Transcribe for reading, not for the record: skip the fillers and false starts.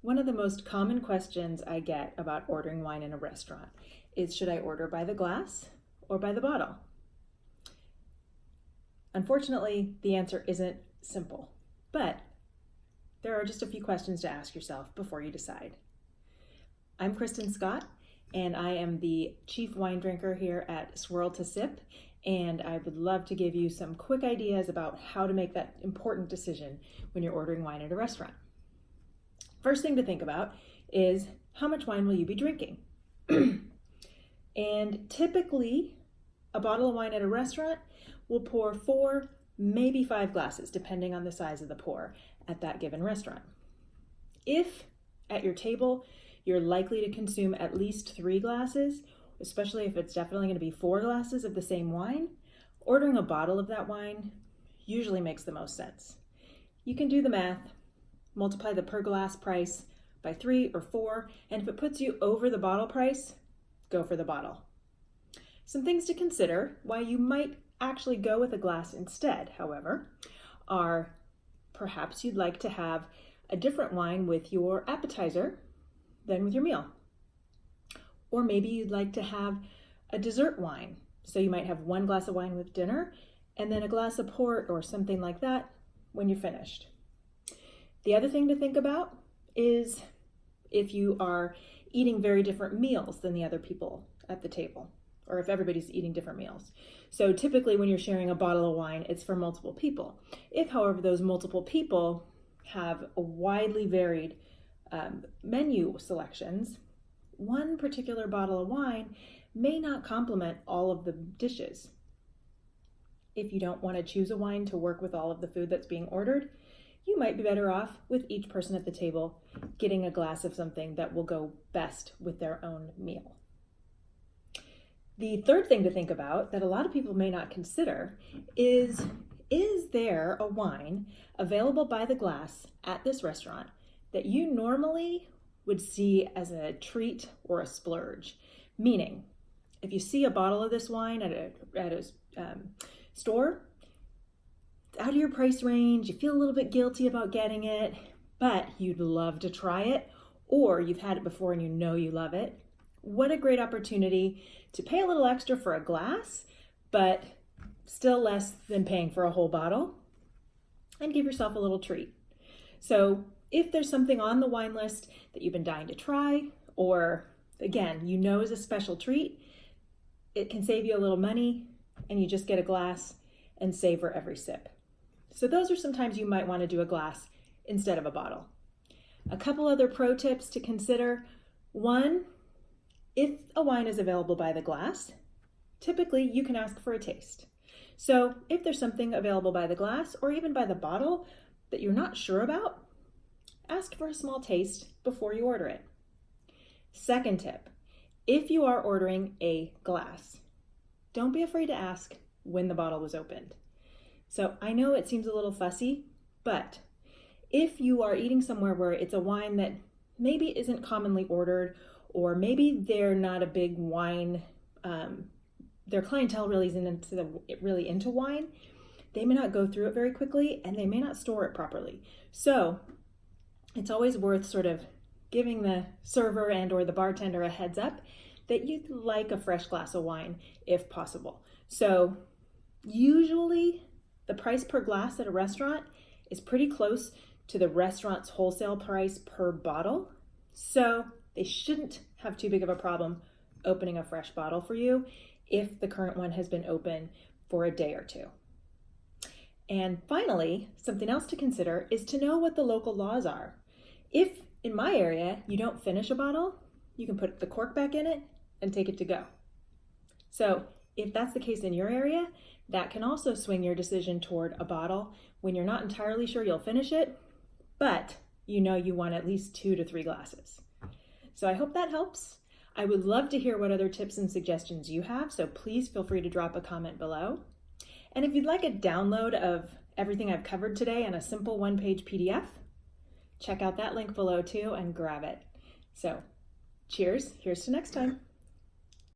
One of the most common questions I get about ordering wine in a restaurant is, should I order by the glass or by the bottle? Unfortunately, the answer isn't simple, but there are just a few questions to ask yourself before you decide. I'm Kristen Scott, and I am the chief wine drinker here at Swirl to Sip, and I would love to give you some quick ideas about how to make that important decision when you're ordering wine at a restaurant. First thing to think about is, how much wine will you be drinking? And typically, a bottle of wine at a restaurant will pour 4, maybe 5 glasses, depending on the size of the pour at that given restaurant. If at your table, you're likely to consume at least 3 glasses, especially if it's definitely going to be 4 glasses of the same wine, ordering a bottle of that wine usually makes the most sense. You can do the math, multiply the per glass price by 3 or 4, and if it puts you over the bottle price, go for the bottle. Some things to consider why you might actually go with a glass instead, however, are perhaps you'd like to have a different wine with your appetizer than with your meal. Or maybe you'd like to have a dessert wine. So you might have 1 glass of wine with dinner and then a glass of port or something like that when you're finished. The other thing to think about is if you are eating very different meals than the other people at the table, or if everybody's eating different meals. So typically when you're sharing a bottle of wine, it's for multiple people. If, however, those multiple people have a widely varied menu selections, one particular bottle of wine may not complement all of the dishes. If you don't want to choose a wine to work with all of the food that's being ordered, you might be better off with each person at the table getting a glass of something that will go best with their own meal. The third thing to think about that a lot of people may not consider is there a wine available by the glass at this restaurant that you normally would see as a treat or a splurge? Meaning, if you see a bottle of this wine at a store, it's out of your price range, you feel a little bit guilty about getting it, but you'd love to try it, or you've had it before and you know you love it, what a great opportunity to pay a little extra for a glass, but still less than paying for a whole bottle, and give yourself a little treat. So if there's something on the wine list that you've been dying to try, or again, you know is a special treat, it can save you a little money and you just get a glass and savor every sip. So those are some times you might want to do a glass instead of a bottle. A couple other pro tips to consider. One, if a wine is available by the glass, typically you can ask for a taste. So if there's something available by the glass or even by the bottle that you're not sure about, ask for a small taste before you order it. Second tip, if you are ordering a glass, don't be afraid to ask when the bottle was opened. So I know it seems a little fussy, but if you are eating somewhere where it's a wine that maybe isn't commonly ordered, or maybe they're not a big wine, their clientele really isn't really into wine, they may not go through it very quickly and they may not store it properly. So it's always worth sort of giving the server and or the bartender a heads up that you'd like a fresh glass of wine if possible. So usually the price per glass at a restaurant is pretty close to the restaurant's wholesale price per bottle. So they shouldn't have too big of a problem opening a fresh bottle for you if the current one has been open for a day or two. And finally, something else to consider is to know what the local laws are. If in my area you don't finish a bottle, you can put the cork back in it and take it to go. So if that's the case in your area, that can also swing your decision toward a bottle when you're not entirely sure you'll finish it, but you know you want at least 2 to 3 glasses. So I hope that helps. I would love to hear what other tips and suggestions you have, so please feel free to drop a comment below. And if you'd like a download of everything I've covered today in a simple 1-page PDF, check out that link below too and grab it. So cheers, here's to next time.